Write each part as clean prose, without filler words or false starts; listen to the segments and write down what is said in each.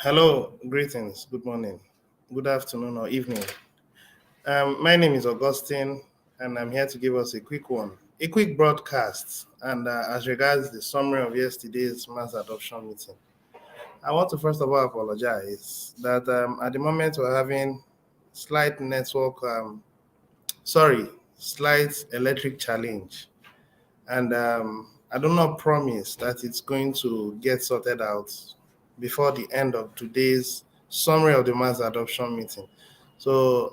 Hello, greetings, good morning, good afternoon, or evening. My name is Augustine, and I'm here to give us a quick broadcast, and as regards the summary of yesterday's mass adoption meeting. I want to first of all apologize that at the moment we're having slight network, sorry, slight electric challenge, and I do not promise that it's going to get sorted out before the end of today's summary of the mass adoption meeting. So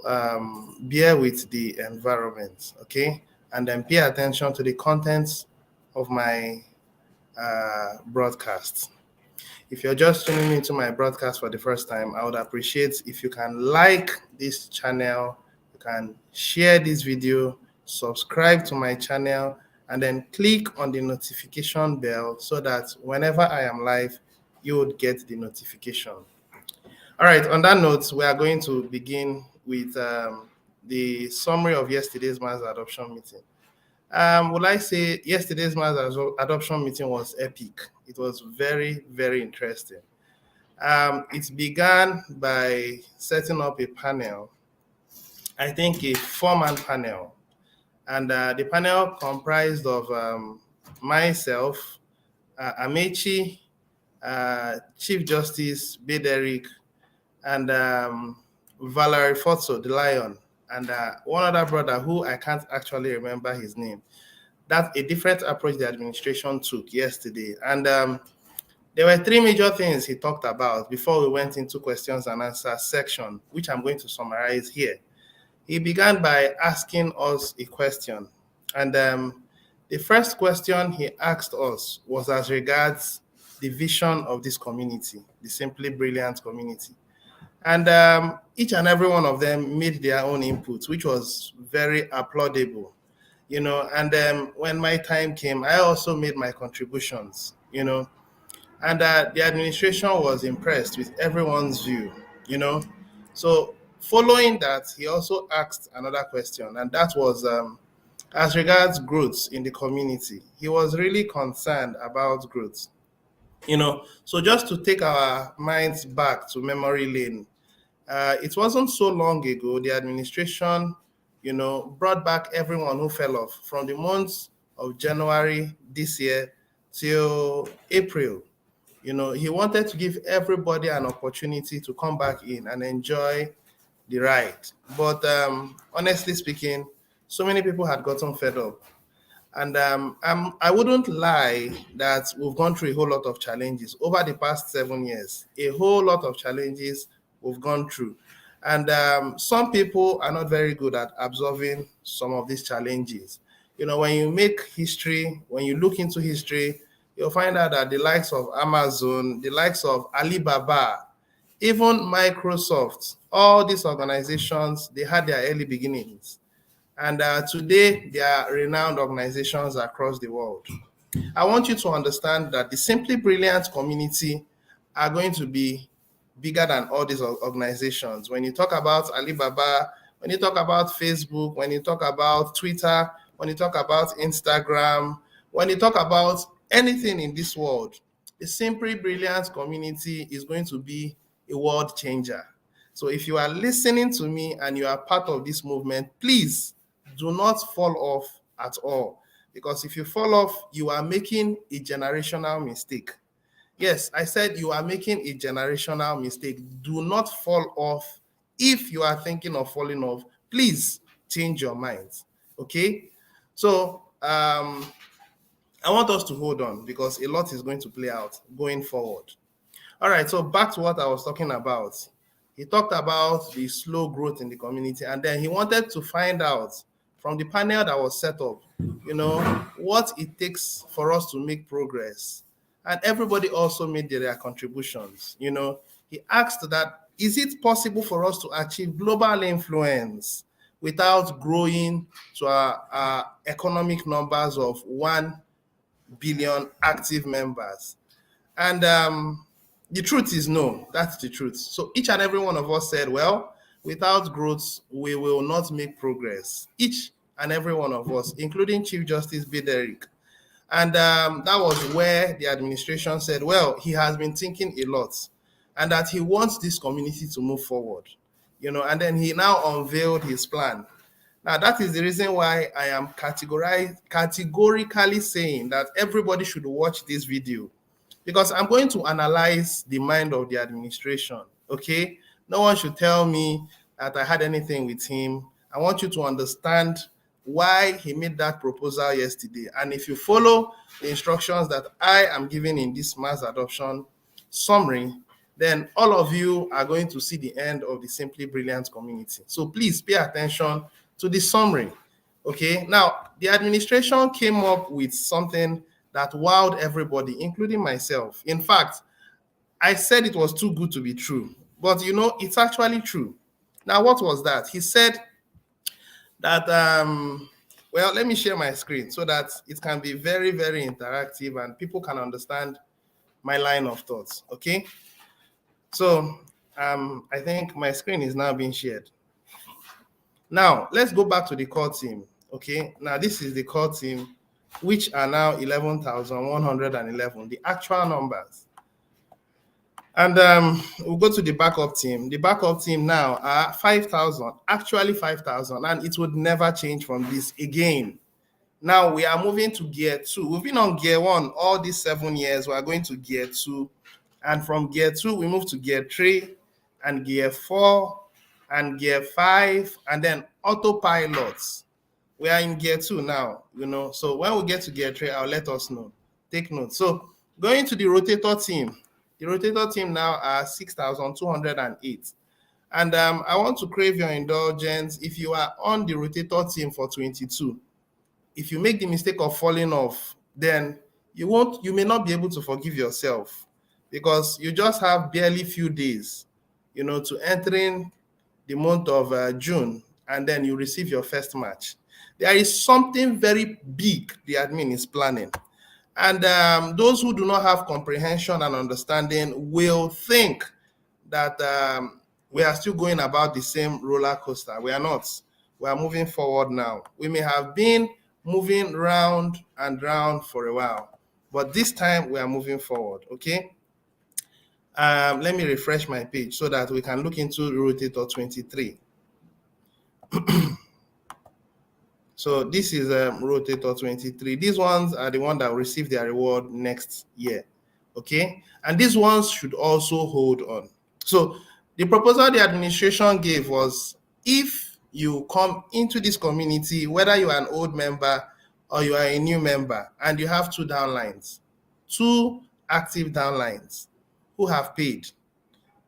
bear with the environment, okay? And then pay attention to the contents of my broadcast. If you're just tuning into my broadcast for the first time, I would appreciate if you can like this channel, you can share this video, subscribe to my channel, and then click on the notification bell so that whenever I am live, you would get the notification. All right, on that note, we are going to begin with the summary of yesterday's mass adoption meeting. Would I say yesterday's mass adoption meeting was epic? It was very, very interesting. It began by setting up a panel, I think a four-man panel, and the panel comprised of myself, Amechi, Chief Justice Bederick, and Valerie Forzo, the lion, and one other brother who I can't actually remember his name. That's a different approach the administration took yesterday. And there were three major things he talked about before we went into questions and answers section, which I'm going to summarize here. He began by asking us a question. And the first question he asked us was as regards the vision of this community, the Simply Brilliant community. And each and every one of them made their own inputs, which was very applaudable, And when my time came, I also made my contributions, And the administration was impressed with everyone's view. So following that, he also asked another question, and that was as regards growth in the community. He was really concerned about growth. So just to take our minds back to memory lane, it wasn't so long ago the administration, brought back everyone who fell off from the months of January this year till April. He wanted to give everybody an opportunity to come back in and enjoy the ride. But honestly speaking, so many people had gotten fed up. And I wouldn't lie that we've gone through a whole lot of challenges over the past 7 years, a whole lot of challenges we've gone through. And some people are not very good at absorbing some of these challenges. When you make history, when you look into history, you'll find out that the likes of Amazon, the likes of Alibaba, even Microsoft, all these organizations, they had their early beginnings. And today, they are renowned organizations across the world. I want you to understand that the Simply Brilliant community are going to be bigger than all these organizations. When you talk about Alibaba, when you talk about Facebook, when you talk about Twitter, when you talk about Instagram, when you talk about anything in this world, the Simply Brilliant community is going to be a world changer. So if you are listening to me and you are part of this movement, please do not fall off at all. Because if you fall off, you are making a generational mistake. Yes, I said you are making a generational mistake. Do not fall off. If you are thinking of falling off, please change your mind. Okay? So I want us to hold on because a lot is going to play out going forward. All right, so back to what I was talking about. He talked about the slow growth in the community, and then he wanted to find out from the panel that was set up, what it takes for us to make progress. And everybody also made their contributions. He asked that, is it possible for us to achieve global influence without growing to our economic numbers of 1 billion active members? And the truth is no, that's the truth. So each and every one of us said, well, without growth, we will not make progress. Each and every one of us, including Chief Justice Bederick. And that was where the administration said, well, he has been thinking a lot. and that he wants this community to move forward, and then he now unveiled his plan. Now, that is the reason why I am categorically saying that everybody should watch this video, because I'm going to analyze the mind of the administration, okay? No one should tell me that I had anything with him. I want you to understand why he made that proposal yesterday. And if you follow the instructions that I am giving in this mass adoption summary, then all of you are going to see the end of the Simply Brilliant community. So please pay attention to the summary, okay? Now, the administration came up with something that wowed everybody, including myself. In fact, I said it was too good to be true, but it's actually true. Now, what was that? He said that, well, let me share my screen so that it can be very, very interactive and people can understand my line of thoughts, okay? So I think my screen is now being shared. Now, let's go back to the core team, okay? Now, this is the core team, which are now 11,111, the actual numbers. And we'll go to the backup team. The backup team now are 5,000, actually 5,000, and it would never change from this again. Now we are moving to gear 2. We've been on gear 1 all these 7 years. We are going to gear 2. And from gear 2, we move to gear 3 and gear 4 and gear 5, and then autopilots. We are in gear 2 now, So when we get to gear 3, I'll let us know. Take note. So going to the rotator team. The rotator team now are 6,208. And I want to crave your indulgence. If you are on the rotator team for 22, if you make the mistake of falling off, then you may not be able to forgive yourself, because you just have barely few days, to entering the month of June, and then you receive your first match. There is something very big the admin is planning. And those who do not have comprehension and understanding will think that we are still going about the same roller coaster. We are not. We are moving forward now. We may have been moving round and round for a while, but this time we are moving forward, okay? Let me refresh my page so that we can look into Rotator 23. So this is Rotator 23. These ones are the ones that will receive their reward next year, okay? And these ones should also hold on. So the proposal the administration gave was, if you come into this community, whether you are an old member or you are a new member, and you have 2 downlines, 2 active downlines who have paid,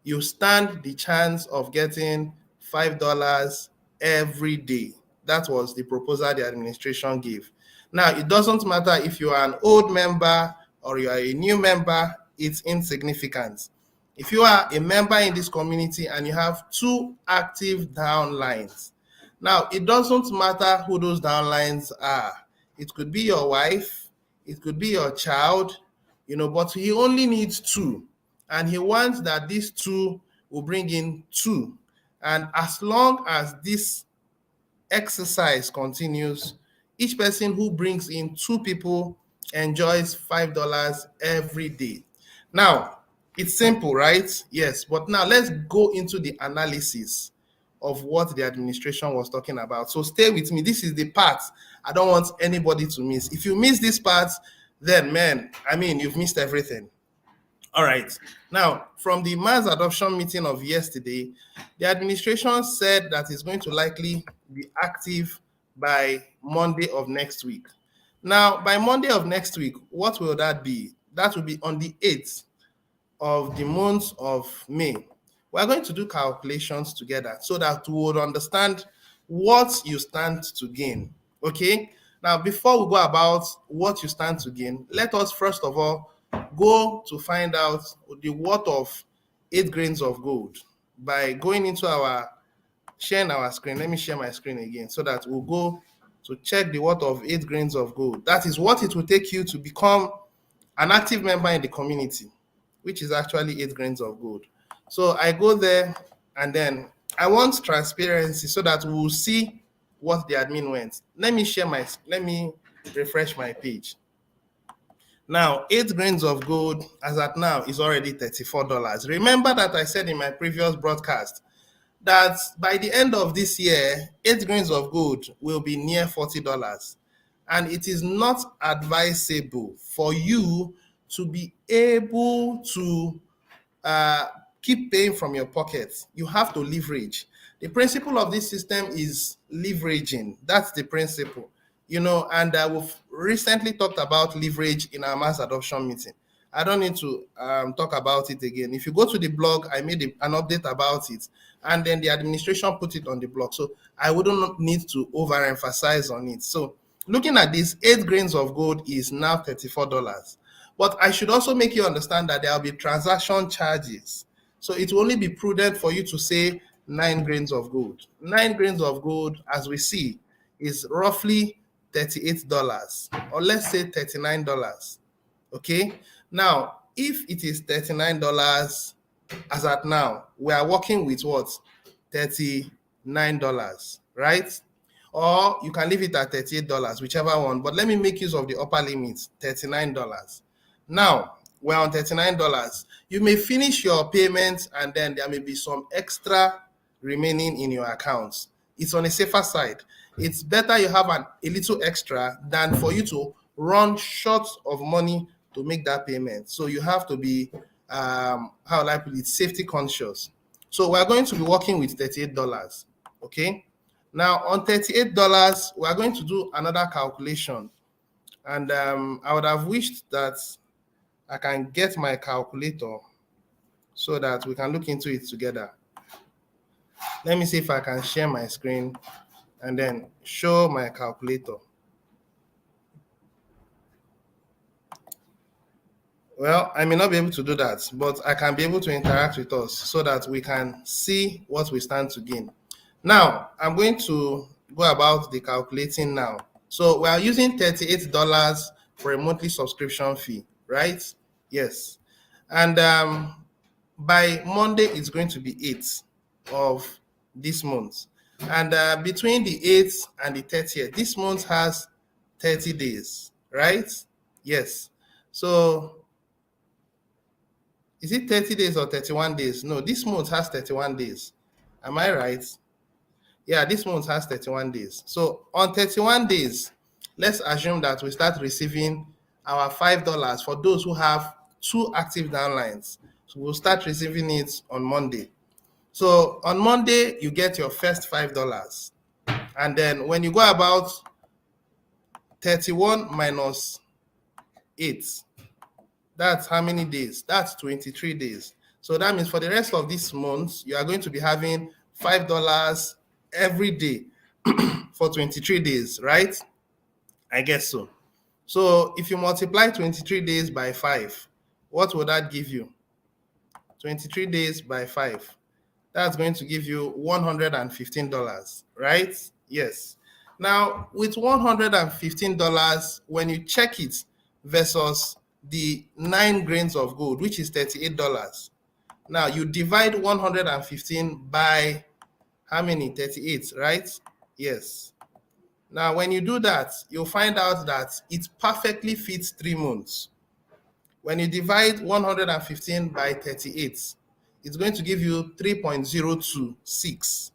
you stand the chance of getting $5 every day. That was the proposal the administration gave. Now, it doesn't matter if you are an old member or you are a new member, it's insignificant. If you are a member in this community and you have 2 active downlines, now it doesn't matter who those downlines are. It could be your wife, it could be your child, but he only needs 2. And he wants that these 2 will bring in 2. And as long as this exercise continues, each person who brings in 2 people enjoys $5 every day. Now, it's simple, right? Yes, but now let's go into the analysis of what the administration was talking about. So stay with me. This is the part I don't want anybody to miss. If you miss this part, then you've missed everything. All right. Now, from the mass adoption meeting of yesterday, the administration said that it's going to likely be active by Monday of next week. Now, by Monday of next week, what will that be? That will be on the 8th of the month of May. We're going to do calculations together so that we would understand what you stand to gain. Okay? Now, before we go about what you stand to gain, let us first of all go to find out the worth of 8 grains of gold by going into sharing our screen. Let me share my screen again so that we'll go to check the worth of 8 grains of gold. That is what it will take you to become an active member in the community, which is actually 8 grains of gold. So I go there, and then I want transparency so that we'll see what the admin went. Let me refresh my page. Now, 8 grains of gold as at now is already $34. Remember that I said in my previous broadcast that by the end of this year, 8 grains of gold will be near $40. And it is not advisable for you to be able to uh, keep paying from your pocket. You have to leverage. The principle of this system is leveraging. That's the principle. And we've recently talked about leverage in our mass adoption meeting. I don't need to talk about it again. If you go to the blog, I made an update about it, and then the administration put it on the blog. So I wouldn't need to overemphasize on it. So looking at this, 8 grains of gold is now $34. But I should also make you understand that there will be transaction charges. So it will only be prudent for you to say 9 grains of gold. 9 grains of gold, as we see, is roughly $38, or let's say $39. Okay. Now, if it is $39 as at now, we are working with what? $39, right? Or you can leave it at $38, whichever one. But let me make use of the upper limit, $39. Now, we're on $39. You may finish your payments and then there may be some extra remaining in your accounts. It's on a safer side. It's better you have a little extra than for you to run short of money to make that payment. So you have to be, how will I put it, safety conscious. So we're going to be working with $38. Okay. Now on $38, we are going to do another calculation. And I would have wished that I can get my calculator so that we can look into it together. Let me see if I can share my screen and then show my calculator. Well, I may not be able to do that, but I can be able to interact with us so that we can see what we stand to gain. Now, I'm going to go about the calculating now. So we are using $38 for a monthly subscription fee, right? Yes. And by Monday, it's going to be 8th of this month. And between the 8th and the 30th, this month has 30 days, right? Yes. So is it 30 days or 31 days? No, this month has 31 days. Am I right? Yeah, this month has 31 days. So on 31 days, let's assume that we start receiving our $5 for those who have 2 active downlines. So we'll start receiving it on Monday. So on Monday, you get your first $5. And then when you go about 31 minus 8, that's how many days? That's 23 days. So that means for the rest of this month, you are going to be having $5 every day for 23 days, right? I guess so. So if you multiply 23 days by 5, what would that give you? 23 days by 5. That's going to give you $115, right? Yes. Now, with $115, when you check it versus the 9 grains of gold, which is $38. Now, you divide 115 by how many? 38, right? Yes. Now, when you do that, you'll find out that it perfectly fits 3 months. When you divide 115 by 38, it's going to give you 3.026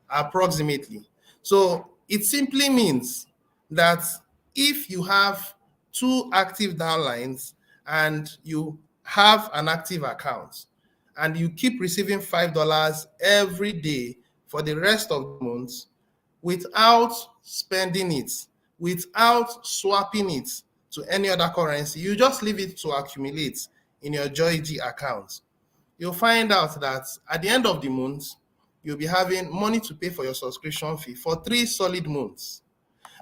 approximately. So it simply means that if you have 2 active downlines and you have an active account and you keep receiving $5 every day for the rest of the month without spending it, without swapping it to any other currency, you just leave it to accumulate in your JoyG account. You'll find out that at the end of the month, you'll be having money to pay for your subscription fee for 3 solid months.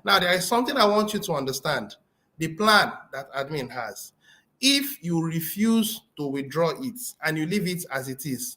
Now, there is something I want you to understand. The plan that admin has. If you refuse to withdraw it and you leave it as it is,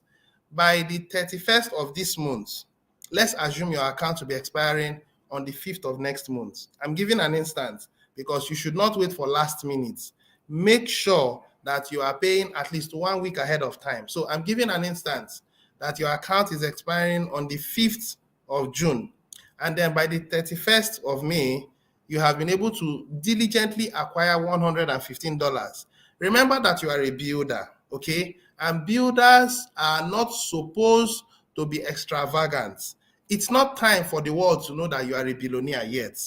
by the 31st of this month, let's assume your account will be expiring on the 5th of next month. I'm giving an instance because you should not wait for last minute. Make sure that you are paying at least 1 week ahead of time. So I'm giving an instance that your account is expiring on the 5th of June. And then by the 31st of May, you have been able to diligently acquire $115. Remember that you are a builder, okay? And builders are not supposed to be extravagant. It's not time for the world to know that you are a billionaire yet.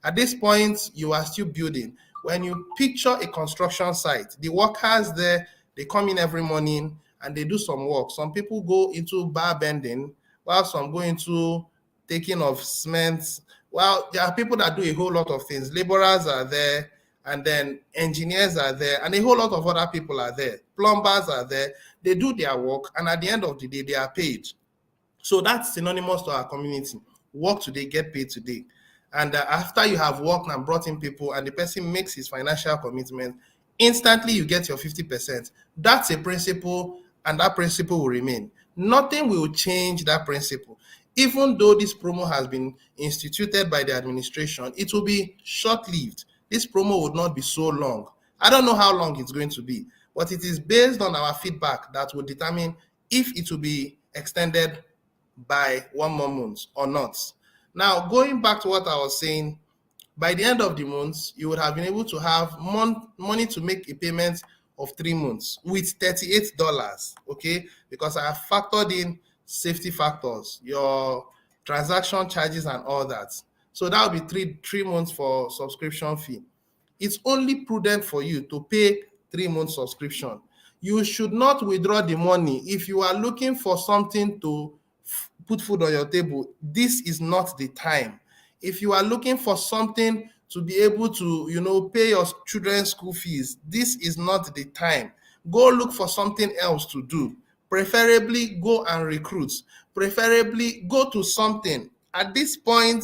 At this point, you are still building. When you picture a construction site, the workers there, they come in every morning and they do some work. Some people go into bar bending, while some go into taking of cement. Well, there are people that do a whole lot of things. Laborers are there, and then engineers are there, and a whole lot of other people are there. Plumbers are there. They do their work, and at the end of the day, they are paid. So that's synonymous to our community. Work today, get paid today. And after you have worked and brought in people and the person makes his financial commitment, instantly you get your 50%. That's a principle, and that principle will remain. Nothing will change that principle. Even though this promo has been instituted by the administration, it will be short-lived. This promo would not be so long. I don't know how long it's going to be, but it is based on our feedback that will determine if it will be extended by 1 more month or not. Now, going back to what I was saying, by the end of the month, you would have been able to have money to make a payment of 3 months with $38, okay? Because I have factored in safety factors, your transaction charges and all that. So that will be three months for subscription fee. It's only prudent for you to pay 3 months subscription. You should not withdraw the money if you are looking for something to put food on your table. This is not the time. If you are looking for something to be able to, pay your children's school fees, this is not the time. Go look for something else to do. Preferably go and recruit. Preferably go to something. At this point,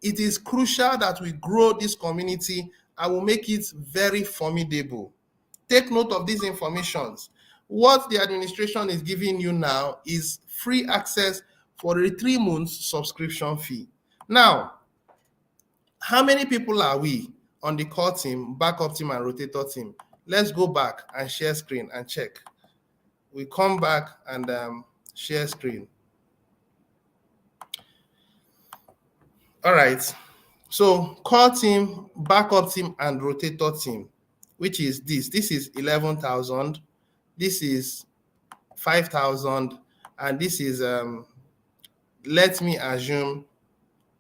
it is crucial that we grow this community and will make it very formidable. Take note of these informations. What the administration is giving you now is free access for a 3 months subscription fee. Now, how many people are we on the core team, backup team, and rotator team? Let's go back and share screen and check. We come back and share screen. All right. So core team, backup team, and rotator team, which is this. This is 11,000. This is 5,000, and this is let me assume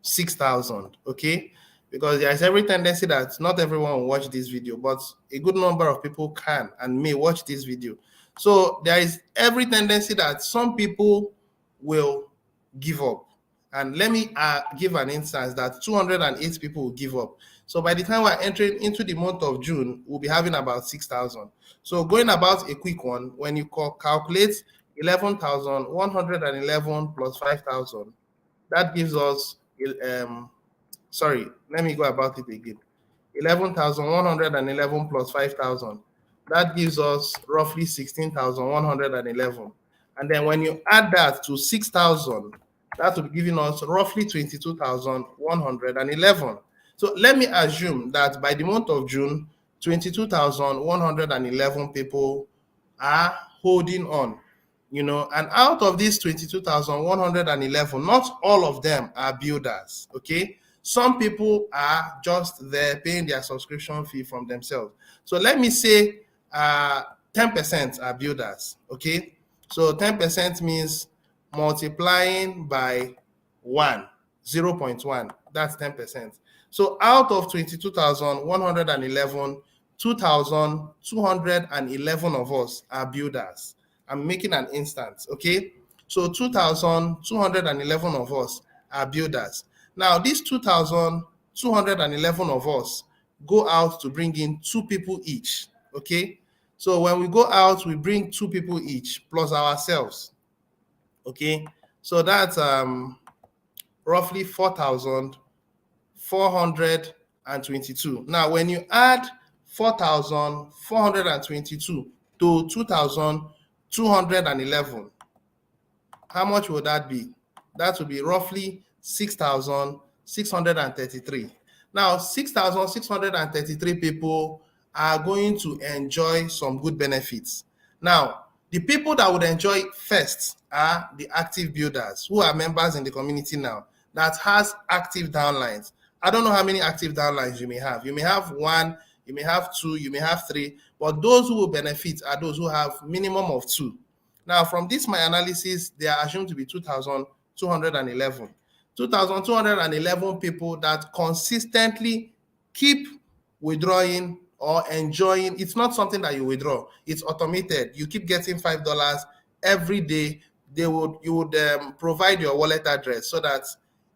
6,000. Okay, because there is every tendency that not everyone will watch this video, but a good number of people can and may watch this video. So there is every tendency that some people will give up. And let me give an instance that 208 people will give up. So by the time we're entering into the month of June, we'll be having about 6,000. So going about a quick one, when you calculate 11,111 plus 5,000, that gives us, sorry, let me go about it again. 11,111 plus 5,000. That gives us roughly 16,111. And then when you add that to 6,000, that will be giving us roughly 22,111. So let me assume that by the month of June, 22,111 people are holding on, and out of these 22,111, not all of them are builders, okay? Some people are just there paying their subscription fee from themselves. So let me say 10% are builders, okay? So 10% means multiplying by 0.1, that's 10%. So out of 22,111, 2,211 of us are builders. I'm making an instance, okay? So 2,211 of us are builders. Now, these 2,211 of us go out to bring in 2 people each, okay? So when we go out, we bring 2 people each plus ourselves, okay? So that's roughly 4,422. Now, when you add 4,422 to 2,211, how much would that be? That would be roughly 6,633. Now, 6,633 people are going to enjoy some good benefits. Now, the people that would enjoy first are the active builders who are members in the community now that has active downlines. I don't know how many active downlines you may have. You may have one, you may have two, you may have three, but those who will benefit are those who have minimum of two. Now, from this my analysis, they are assumed to be 2,211. 2,211 people that consistently keep withdrawing or enjoying. It's not something that you withdraw, it's automated. You keep getting $5 every day. You would provide your wallet address so that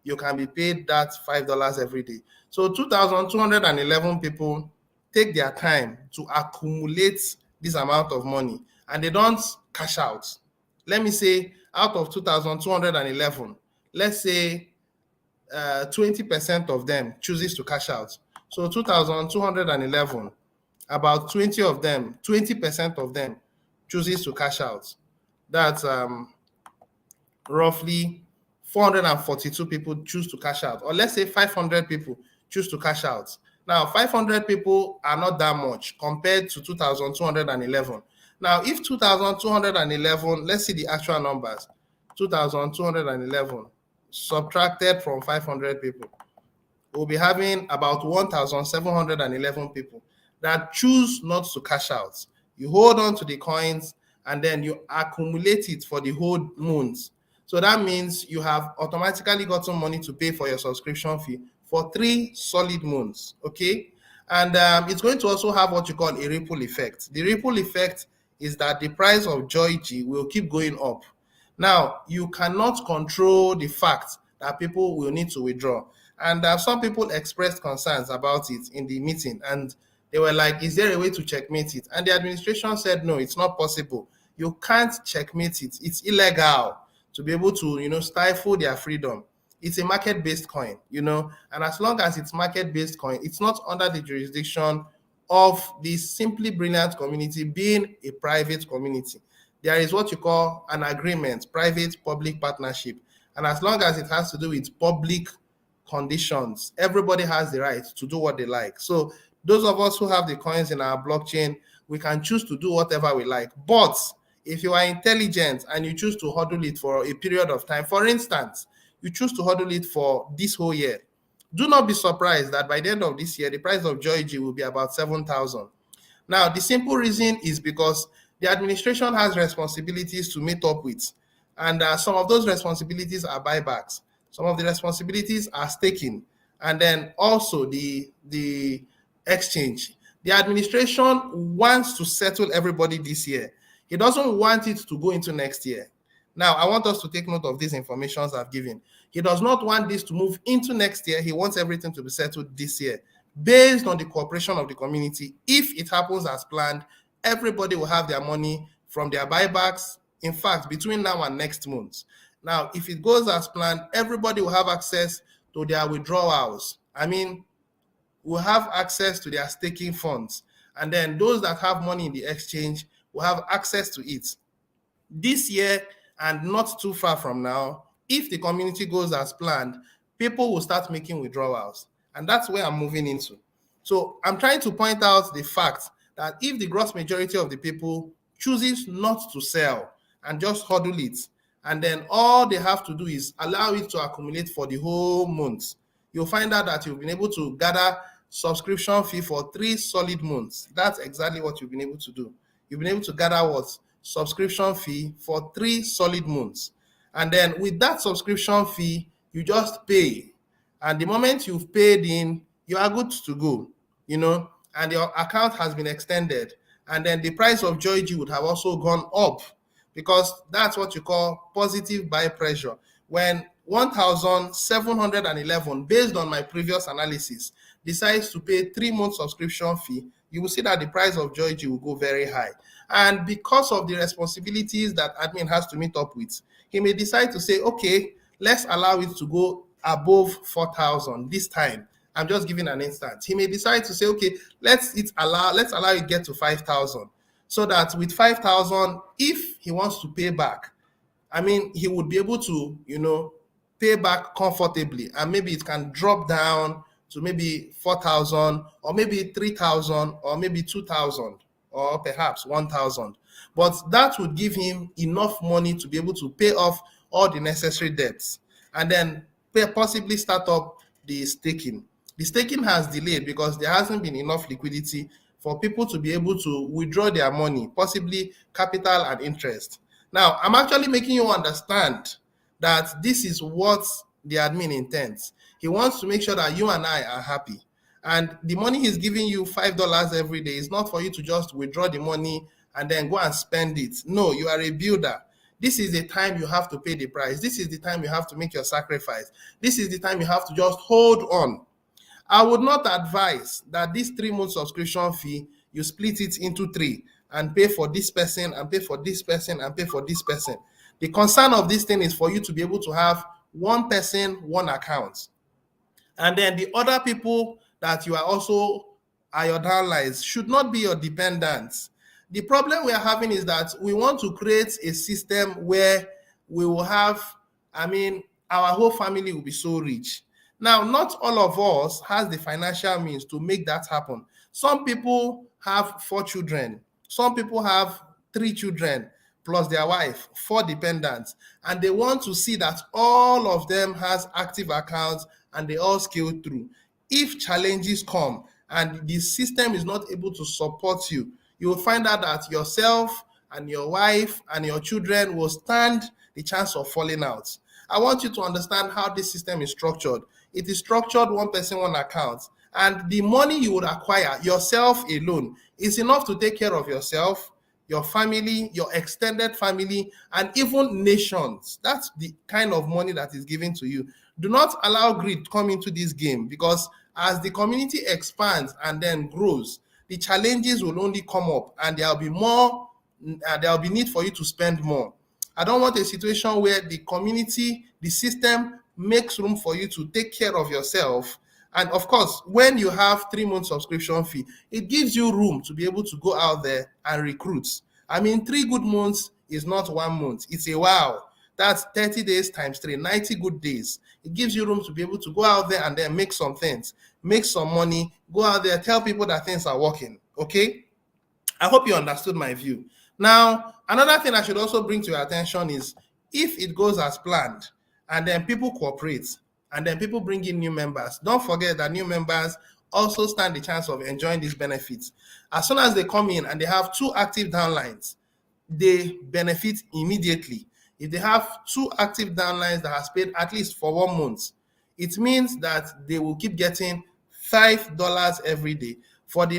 you can be paid that $5 every day. So 2,211 people take their time to accumulate this amount of money, and they don't cash out. Let me say, out of 2,211, let's say 20% of them chooses to cash out. So 2,211, about 20% of them chooses to cash out. That's roughly 442 people choose to cash out, or let's say 500 people choose to cash out. Now, 500 people are not that much compared to 2,211. Now, if 2,211, let's see the actual numbers, 2,211 subtracted from 500 people, we'll be having about 1,711 people that choose not to cash out. You hold on to the coins and then you accumulate it for the whole months. So that means you have automatically gotten money to pay for your subscription fee for 3 solid months, okay? And it's going to also have what you call a ripple effect. The ripple effect is that the price of JOYG will keep going up. Now, you cannot control the fact that people will need to withdraw. And some people expressed concerns about it in the meeting, and they were like, is there a way to checkmate it? And the administration said, no, it's not possible. You can't checkmate it. It's illegal to be able to, stifle their freedom. It's a market-based coin, and as long as it's market-based coin, it's not under the jurisdiction of the Simply Brilliant community being a private community. There is what you call an agreement, private-public partnership. And as long as it has to do with public conditions, everybody has the right to do what they like. So those of us who have the coins in our blockchain, we can choose to do whatever we like. But if you are intelligent and you choose to hodl it for a period of time, for instance, you choose to hodl it for this whole year, do not be surprised that by the end of this year, the price of JOYG will be about 7,000. Now, the simple reason is because the administration has responsibilities to meet up with. And some of those responsibilities are buybacks. Some of the responsibilities are staking. And then also the exchange. The administration wants to settle everybody this year. He doesn't want it to go into next year. Now, I want us to take note of these informations I've given. He does not want this to move into next year. He wants everything to be settled this year. Based on the cooperation of the community, if it happens as planned, everybody will have their money from their buybacks. In fact, between now and next month. Now, if it goes as planned, everybody will have access to their withdrawals. I mean, will have access to their staking funds. And then those that have money in the exchange will have access to it. This year, and not too far from now, if the community goes as planned, people will start making withdrawals. And that's where I'm moving into. So I'm trying to point out the fact that if the gross majority of the people chooses not to sell and just hodl it, and then all they have to do is allow it to accumulate for the whole month, you'll find out that you've been able to gather subscription fee for 3 solid months. That's exactly what you've been able to do. You've been able to gather what? Subscription fee for 3 solid months. And then with that subscription fee, you just pay. And the moment you've paid in, you are good to go, and your account has been extended. And then the price of JOYG would have also gone up, because that's what you call positive buy pressure. When 1,711, based on my previous analysis, decides to pay 3 months subscription fee, you will see that the price of JOYG will go very high. And because of the responsibilities that admin has to meet up with, he may decide to say, okay, let's allow it to go above 4,000 this time. I'm just giving an instance. He may decide to say, okay, let's allow it get to 5,000, so that with 5,000, if he wants to pay back, he would be able to, pay back comfortably, and maybe it can drop down to maybe 4,000, or maybe 3,000, or maybe 2,000, or perhaps 1,000. But that would give him enough money to be able to pay off all the necessary debts, and then possibly start up the staking. The staking has delayed because there hasn't been enough liquidity for people to be able to withdraw their money, possibly capital and interest. Now, I'm actually making you understand that this is what the admin intends. He wants to make sure that you and I are happy. And the money he's giving you, $5 every day, is not for you to just withdraw the money and then go and spend it. No, you are a builder. This is the time you have to pay the price. This is the time you have to make your sacrifice. This is the time you have to just hold on. I would not advise that this 3-month subscription fee, you split it into 3 and pay for this person and pay for this person and pay for this person. The concern of this thing is for you to be able to have one person, one account. And then the other people that you are also are your downlines should not be your dependents. The problem we are having is that we want to create a system where we will have, our whole family will be so rich. Now, not all of us has the financial means to make that happen. Some people have 4 children. Some people have 3 children plus their wife, 4 dependents, and they want to see that all of them has active accounts and they all scale through. If challenges come and the system is not able to support you, you will find out that yourself and your wife and your children will stand the chance of falling out. I want you to understand how this system is structured. It is structured one person, one account, and the money you would acquire yourself alone is enough to take care of yourself, your family, your extended family, and even nations. That's the kind of money that is given to you. Do not allow greed to come into this game, because as the community expands and then grows, the challenges will only come up and there will be more, there will be need for you to spend more. I don't want a situation where the community, the system makes room for you to take care of yourself. And of course, when you have 3-month subscription fee, it gives you room to be able to go out there and recruit. 3 good months is not 1 month. It's a while. That's 30 days times 3, 90 good days. It gives you room to be able to go out there and then make some things, make some money, go out there, tell people that things are working. Okay? I hope you understood my view. Now, another thing I should also bring to your attention is, if it goes as planned and then people cooperate and then people bring in new members, don't forget that new members also stand the chance of enjoying these benefits. As soon as they come in and they have 2 active downlines, they benefit immediately. If they have 2 active downlines that has paid at least for 1 month, it means that they will keep getting $5 every day for the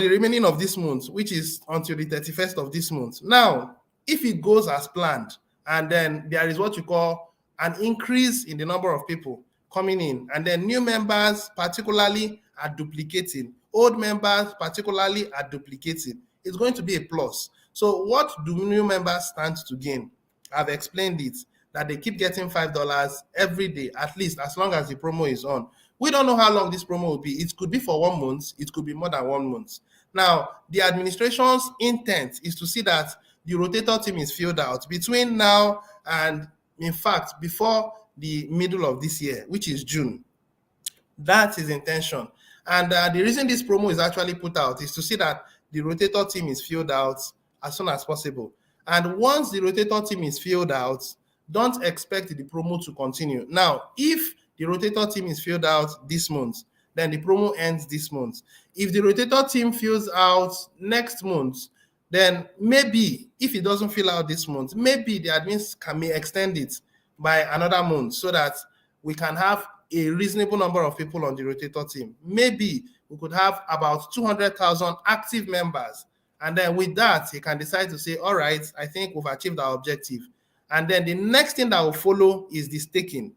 remaining of this month, which is until the 31st of this month. Now, if it goes as planned, and then there is what you call an increase in the number of people coming in, and then new members particularly are duplicating, old members particularly are duplicating, it's going to be a plus. So what do new members stand to gain? I've explained it, that they keep getting $5 every day, at least as long as the promo is on. We don't know how long this promo will be. It could be for 1 month. It could be more than 1 month. Now, the administration's intent is to see that the rotator team is filled out between now and, in fact, before the middle of this year, which is June. That's his intention. And the reason this promo is actually put out is to see that the rotator team is filled out as soon as possible. And once the rotator team is filled out, don't expect the promo to continue. Now, if the rotator team is filled out this month, then the promo ends this month. If the rotator team fills out next month, then maybe if it doesn't fill out this month, maybe the admins may extend it by another month so that we can have a reasonable number of people on the rotator team. Maybe we could have about 200,000 active members. And then with that, he can decide to say, all right, I think we've achieved our objective. And then the next thing that will follow is the staking.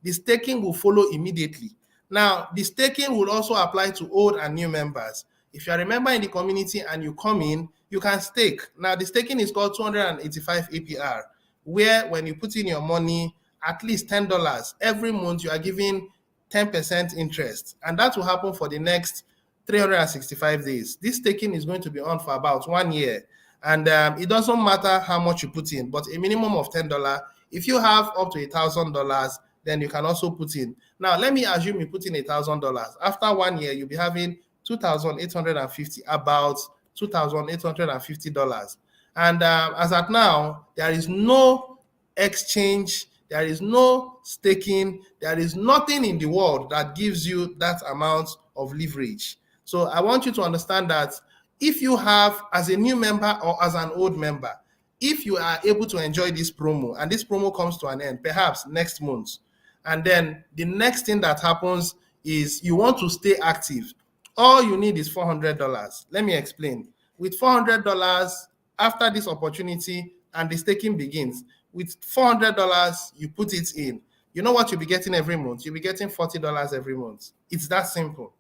The staking will follow immediately. Now, the staking will also apply to old and new members. If you are a member in the community and you come in, you can stake. Now, the staking is called 285 APR, where when you put in your money, at least $10 every month, you are giving 10% interest. And that will happen for the next 365 days. This staking is going to be on for about 1 year. And it doesn't matter how much you put in, but a minimum of $10. If you have up to $1,000, then you can also put in. Now, let me assume you put in $1,000. After 1 year, you'll be having $2,850, about $2,850. And as at now, there is no exchange, There is no staking. There is nothing in the world that gives you that amount of leverage. So I want you to understand that if you have, as a new member or as an old member, if you are able to enjoy this promo and this promo comes to an end, perhaps next month, and then the next thing that happens is you want to stay active, all you need is $400. Let me explain. With $400, after this opportunity and the staking begins, with $400, you put it in. You know what you'll be getting every month? You'll be getting $40 every month. It's that simple.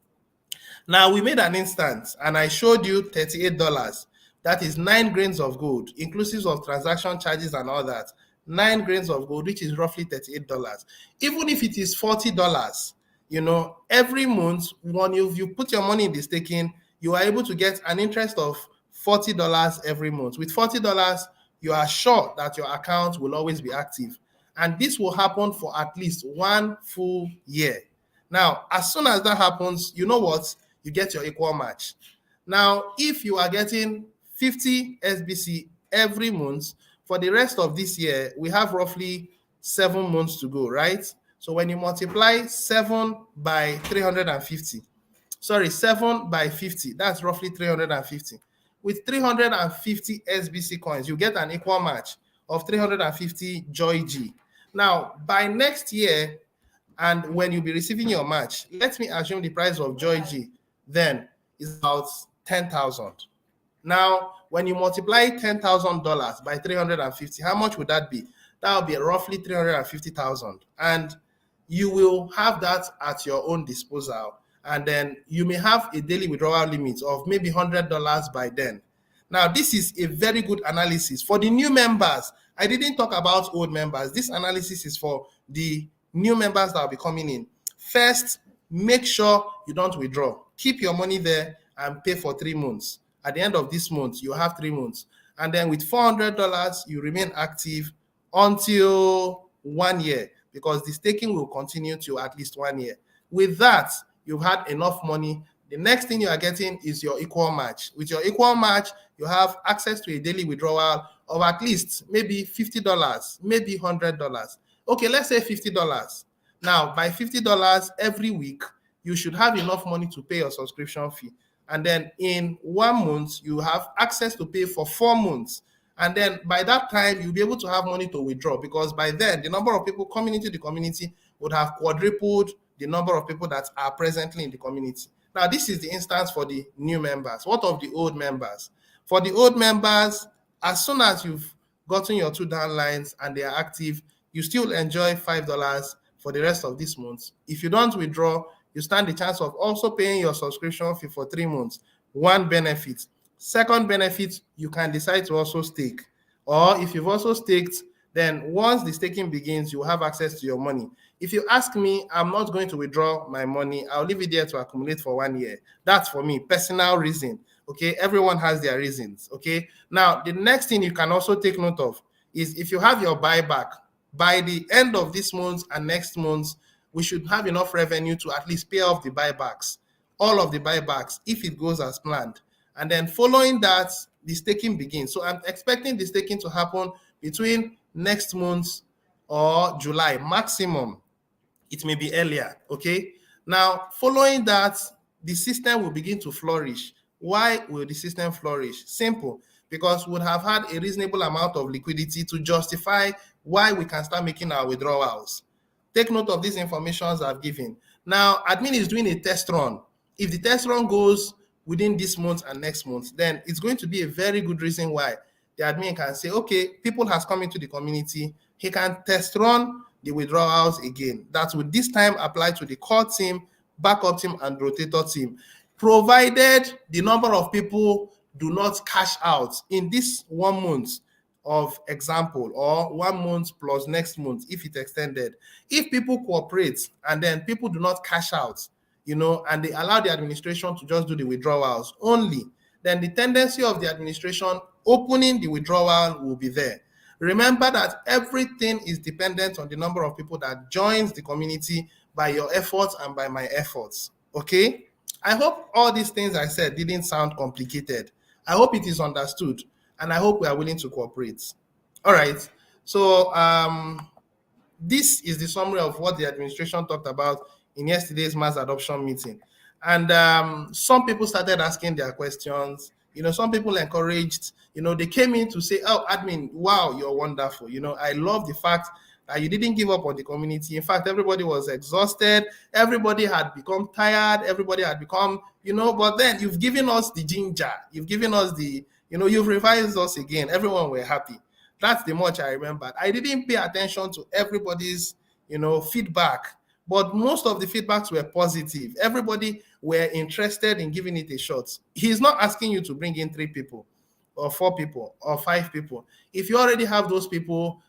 Now, we made an instance and I showed you $38. That is 9 grains of gold, inclusive of transaction charges and all that. 9 grains of gold, which is roughly $38. Even if it is $40, every month when you put your money in the staking, you are able to get an interest of $40 every month. With $40, you are sure that your account will always be active. And this will happen for at least 1 full year. Now, as soon as that happens, you know what? You get your equal match. Now, if you are getting 50 SBC every month, for the rest of this year, we have roughly 7 months to go, right? So when you multiply 7 by 350, 7 by 50, that's roughly 350. With 350 SBC coins, you get an equal match of 350 Joy G. Now, by next year, and when you'll be receiving your match, let me assume the price of Joy G then is about 10,000. Now, when you multiply $10,000 by 350, how much would that be? That would be roughly 350,000. And you will have that at your own disposal. And then you may have a daily withdrawal limit of maybe $100 by then. Now, this is a very good analysis. For the new members, I didn't talk about old members. This analysis is for the new members that will be coming in. First, make sure you don't withdraw. Keep your money there and pay for 3 months. At the end of this month, you have 3 months. And then with $400, you remain active until 1 year, because the staking will continue to at least 1 year. With that, you've had enough money. The next thing you are getting is your equal match. With your equal match, you have access to a daily withdrawal of at least maybe $50, maybe $100. Okay, let's say $50. Now, by $50 every week, you should have enough money to pay your subscription fee. And then in 1 month, you have access to pay for 4 months. And then by that time, you'll be able to have money to withdraw, because by then, the number of people coming into the community would have quadrupled the number of people that are presently in the community. Now, this is the instance for the new members. What of the old members? For the old members, as soon as you've gotten your 2 downlines and they are active, you still enjoy $5 for the rest of this month. If you don't withdraw, you stand the chance of also paying your subscription fee for 3 months. One benefit. Second benefit, you can decide to also stake. Or if you've also staked, then once the staking begins, you have access to your money. If you ask me, I'm not going to withdraw my money. I'll leave it there to accumulate for 1 year. That's for me, personal reason. Okay, everyone has their reasons. Okay, now the next thing you can also take note of is if you have your buyback, by the end of this month and next month, we should have enough revenue to at least pay off the buybacks, all of the buybacks, if it goes as planned. And then following that, the staking begins. So I'm expecting the staking to happen between next month or July maximum. It may be earlier, okay? Now, following that, the system will begin to flourish. Why will the system flourish? Simple, because we would have had a reasonable amount of liquidity to justify why we can start making our withdrawals. Take note of these informations I've given. Now, admin is doing a test run. If the test run goes within this month and next month, then it's going to be a very good reason why the admin can say, okay, people has come into the community. He can test run the withdrawals again. That would this time apply to the core team, backup team, and rotator team, provided the number of people do not cash out in this 1 month of example, or 1 month plus next month if it extended. If people cooperate and then people do not cash out, and they allow the administration to just do the withdrawals only, then the tendency of the administration opening the withdrawal will be there. Remember that everything is dependent on the number of people that joins the community by your efforts and by my efforts. Okay? I hope all these things I said didn't sound complicated. I hope it is understood, and I hope we are willing to cooperate. All right. So this is the summary of what the administration talked about in yesterday's mass adoption meeting. And some people started asking their questions. Some people encouraged, they came in to say, oh, admin, wow, you're wonderful. I love the fact that you didn't give up on the community. In fact, everybody was exhausted. Everybody had become tired. Everybody had become, but then you've given us the ginger. You've given us the, you've revised us again. Everyone were happy. That's the much I remember. I didn't pay attention to everybody's, feedback, but most of the feedbacks were positive. Everybody were interested in giving it a shot. He's not asking you to bring in 3 people or 4 people or 5 people. If you already have those people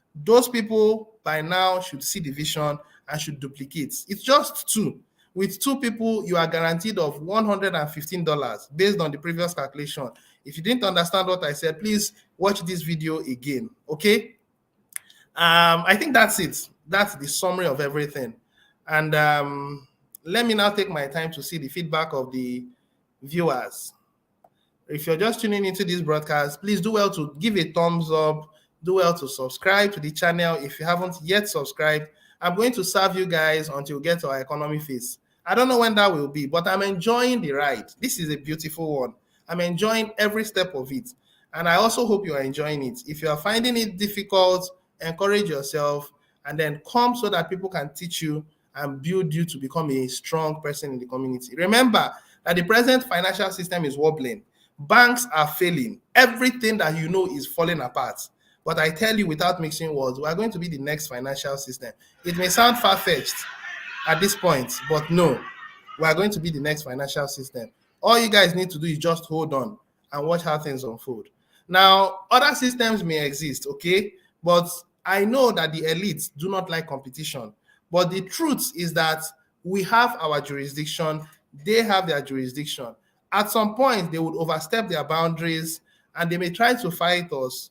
by now should see the vision and should duplicate. It's just 2. With 2 people, you are guaranteed of $115 based on the previous calculation. If you didn't understand what I said, please watch this video again, okay? I think that's it. That's the summary of everything. And let me now take my time to see the feedback of the viewers. If you're just tuning into this broadcast, please do well to give a thumbs up, do well to subscribe to the channel if you haven't yet subscribed. I'm going to serve you guys until we get to our economy phase. I don't know when that will be, but I'm enjoying the ride. This is a beautiful one. I'm enjoying every step of it. And I also hope you are enjoying it. If you are finding it difficult, encourage yourself and then come so that people can teach you and build you to become a strong person in the community. Remember that the present financial system is wobbling. Banks are failing. Everything that you know is falling apart. But I tell you, without mixing words, we are going to be the next financial system. It may sound far-fetched at this point, but no, we are going to be the next financial system. All you guys need to do is just hold on and watch how things unfold. Now, other systems may exist, okay? But I know that the elites do not like competition. But the truth is that we have our jurisdiction, they have their jurisdiction. At some point, they would overstep their boundaries and they may try to fight us,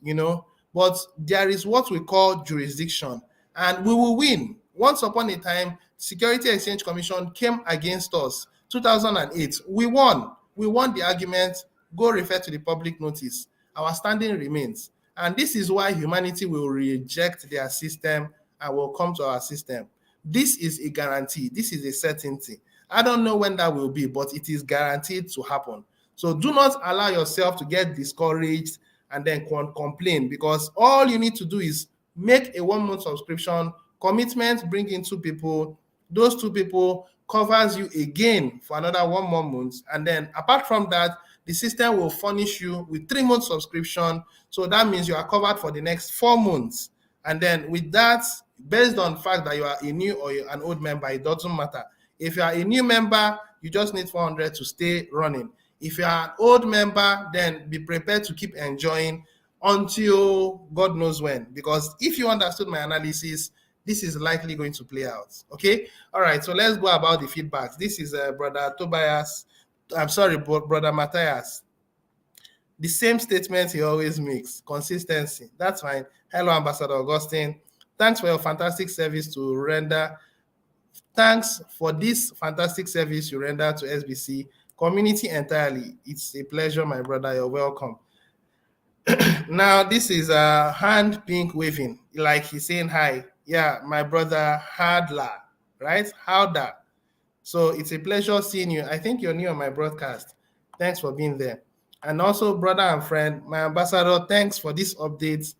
but there is what we call jurisdiction and we will win. Once upon a time, Security Exchange Commission came against us, 2008. We won the argument. Go refer to the public notice. Our standing remains. And this is why humanity will reject their system and will come to our system. This is a guarantee. This is a certainty. I don't know when that will be, but it is guaranteed to happen. So do not allow yourself to get discouraged and then complain, because all you need to do is make a 1-month subscription, commitment, bring in 2 people. Those 2 people covers you again for another 1 more month. And then apart from that, the system will furnish you with 3-month subscription. So that means you are covered for the next 4 months. And then with that, based on the fact that you are a new or an old member, it doesn't matter. If you are a new member, you just need 400 to stay running. If you are an old member, then be prepared to keep enjoying until God knows when. Because if you understood my analysis, this is likely going to play out. Okay? All right, so let's go about the feedbacks. This is Brother Tobias. I'm sorry, Brother Matthias. The same statement he always makes, consistency. That's fine. Hello, Ambassador Augustine. Thanks for your fantastic service to render. Thanks for this fantastic service you render to SBC community entirely. It's a pleasure, my brother. You're welcome. Now, this is a hand pink waving, like he's saying hi. Yeah, my brother Hadla, right? Howda. So it's a pleasure seeing you. I think you're new on my broadcast. Thanks for being there. And also, brother and friend, my ambassador, thanks for this update.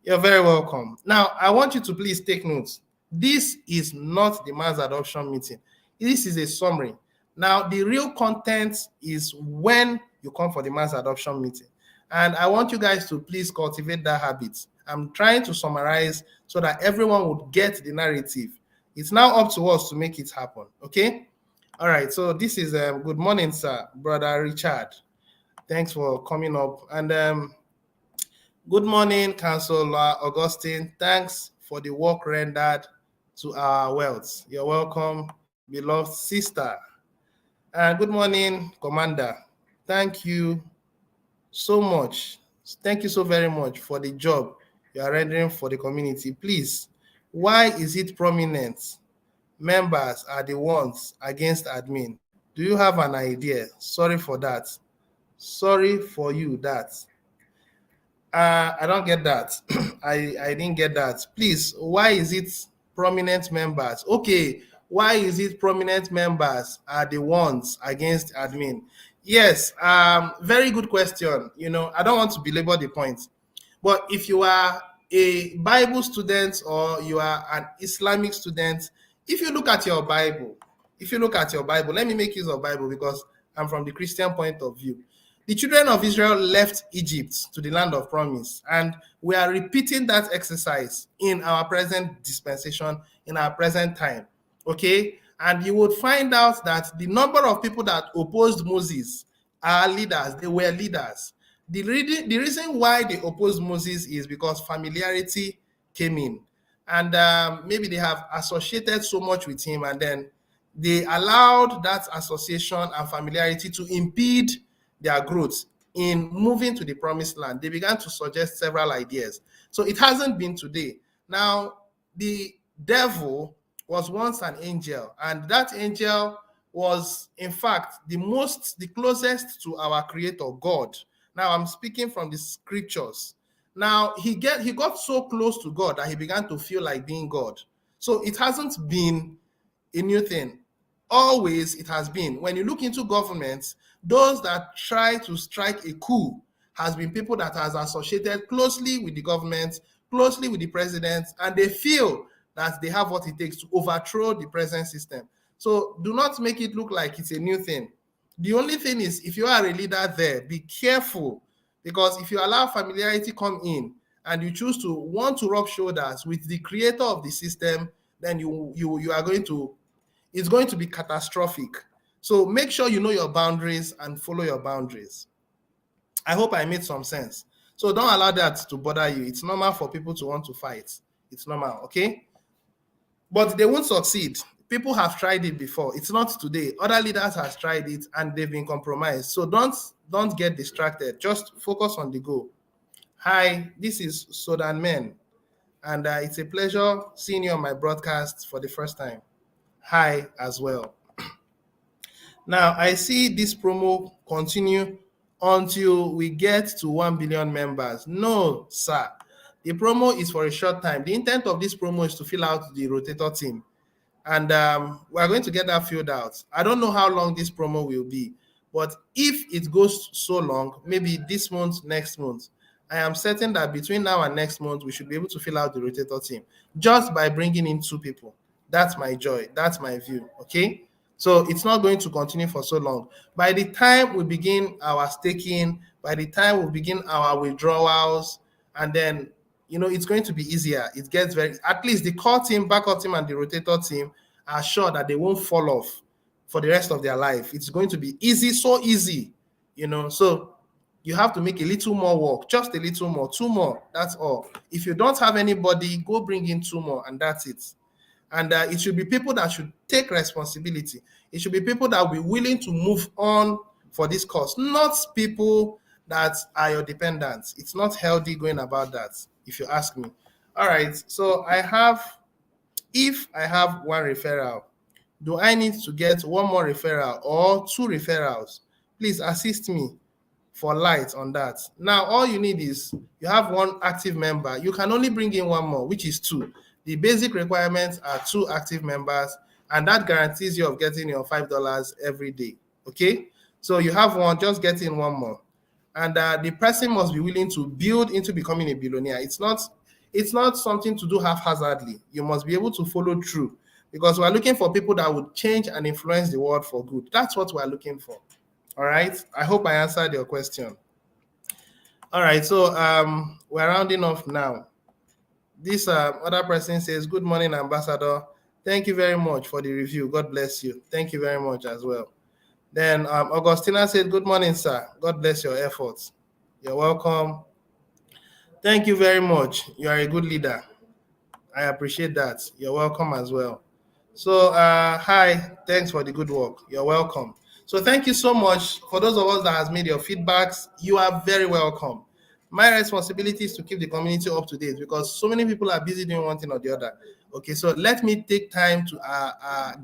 You're very welcome. Now, I want you to please take notes. This is not the mass adoption meeting. This is a summary. Now, the real content is when you come for the mass adoption meeting. And I want you guys to please cultivate that habit. I'm trying to summarize so that everyone would get the narrative. It's now up to us to make it happen, okay? All right, so this is good morning, sir, brother Richard. Thanks for coming up. And good morning, Councillor Augustine. Thanks for the work rendered to our wealth. You're welcome, beloved sister. And good morning, Commander. Thank you so much. Thank you so very much for the job you are rendering for the community. Please, why is it prominent members are the ones against admin? Do you have an idea? Sorry for that. Sorry for you that. I don't get that. I didn't get that. Please, why is it prominent members. Okay, why is it prominent members are the ones against admin? Yes, very good question. I don't want to belabor the point, but if you are a Bible student or you are an Islamic student, if you look at your Bible, let me make use of Bible because I'm from the Christian point of view. The children of Israel left Egypt to the land of promise, and we are repeating that exercise in our present dispensation, in our present time. Okay? And you would find out that the number of people that opposed Moses are leaders, they were leaders. The reason why they opposed Moses is because familiarity came in. And maybe they have associated so much with him, and then they allowed that association and familiarity to impede their growth in moving to the promised land. They began to suggest several ideas. So it hasn't been today. Now, the devil was once an angel, and that angel was, in fact, the closest to our creator, God. Now, I'm speaking from the scriptures. Now, he got so close to God that he began to feel like being God. So it hasn't been a new thing. Always it has been. When you look into governments, those that try to strike a coup has been people that has associated closely with the government, closely with the president, and they feel that they have what it takes to overthrow the present system. So do not make it look like it's a new thing. The only thing is, if you are a leader there, be careful, because if you allow familiarity come in and you choose to want to rub shoulders with the creator of the system, then you are going to, it's going to be catastrophic. So make sure you know your boundaries and follow your boundaries. I hope I made some sense. So don't allow that to bother you. It's normal for people to want to fight. It's normal, okay? But they won't succeed. People have tried it before. It's not today. Other leaders have tried it and they've been compromised. So don't get distracted. Just focus on the goal. Hi, this is Sudan Men, and it's a pleasure seeing you on my broadcast for the first time. Hi as well. Now, I see this promo continue until we get to 1 billion members. No, sir. The promo is for a short time. The intent of this promo is to fill out the rotator team. And we're going to get that filled out. I don't know how long this promo will be, but if it goes so long, maybe this month, next month, I am certain that between now and next month, we should be able to fill out the rotator team just by bringing in 2 people. That's my joy. That's my view. Okay. So it's not going to continue for so long. By the time we begin our staking, by the time we begin our withdrawals, and then, it's going to be easier. It gets at least the core team, backup team, and the rotator team are sure that they won't fall off for the rest of their life. It's going to be easy, so easy, So you have to make a little more work, just a little more, 2 more. That's all. If you don't have anybody, go bring in 2 more, and that's it. And it should be people that should take responsibility. It should be people that will be willing to move on for this cause, not people that are your dependents. It's not healthy going about that, if you ask me. All right, so if I have 1 referral, do I need to get 1 more referral or 2 referrals? Please assist me for light on that. Now, all you need is you have 1 active member. You can only bring in 1 more, which is 2. The basic requirements are 2 active members, and that guarantees you of getting your $5 every day. Okay, so you have 1, just get in 1 more, and the person must be willing to build into becoming a billionaire. It's not something to do haphazardly. You must be able to follow through, because we're looking for people that would change and influence the world for good. That's what we're looking for. All right, I hope I answered your question. All right, so we're rounding off now. This other person says, good morning, Ambassador. Thank you very much for the review. God bless you. Thank you very much as well. Then Augustina said, good morning, sir. God bless your efforts. You're welcome. Thank you very much. You are a good leader. I appreciate that. You're welcome as well. So hi, thanks for the good work. You're welcome. So thank you so much. For those of us that has made your feedbacks, you are very welcome. My responsibility is to keep the community up to date, because so many people are busy doing one thing or the other. Okay, so let me take time to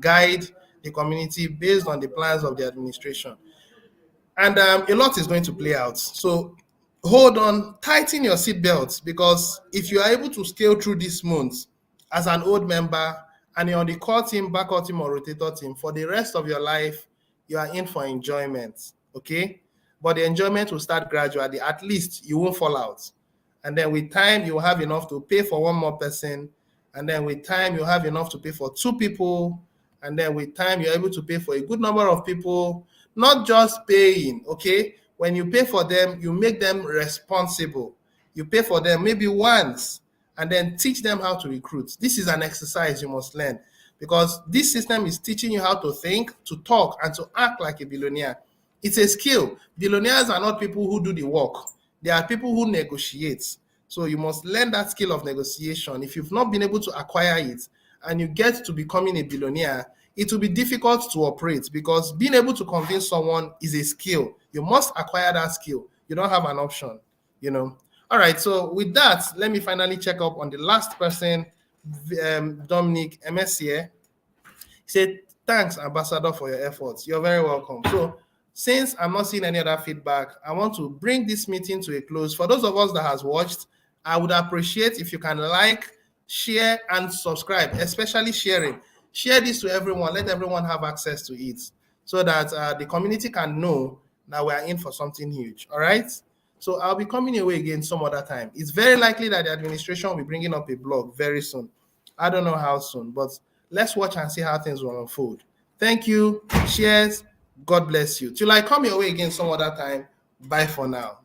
guide the community based on the plans of the administration. And a lot is going to play out. So hold on, tighten your seatbelts, because if you are able to scale through this month as an old member and you're on the core team, backup team, or rotator team, for the rest of your life, you are in for enjoyment, okay? But the enjoyment will start gradually. At least you won't fall out. And then with time, you will have enough to pay for one more person. And then with time, you have enough to pay for 2 people. And then with time, you're able to pay for a good number of people, not just paying, okay? When you pay for them, you make them responsible. You pay for them maybe once and then teach them how to recruit. This is an exercise you must learn because this system is teaching you how to think, to talk, and to act like a billionaire. It's a skill. Billionaires are not people who do the work. They are people who negotiate. So you must learn that skill of negotiation. If you've not been able to acquire it and you get to becoming a billionaire, it will be difficult to operate because being able to convince someone is a skill. You must acquire that skill. You don't have an option, you know. All right, so with that, let me finally check up on the last person, Dominic Messier. He said, thanks, Ambassador, for your efforts. You're very welcome. So since I'm not seeing any other feedback, I want to bring this meeting to a close. For those of us that has watched, I would appreciate if you can like, share, and subscribe, especially sharing. Share this to everyone. Let everyone have access to it so that the community can know that we are in for something huge. All right? So I'll be coming away again some other time. It's very likely that the administration will be bringing up a blog very soon. I don't know how soon, but let's watch and see how things will unfold. Thank you. Cheers. God bless you. Till I come your way again some other time. Bye for now.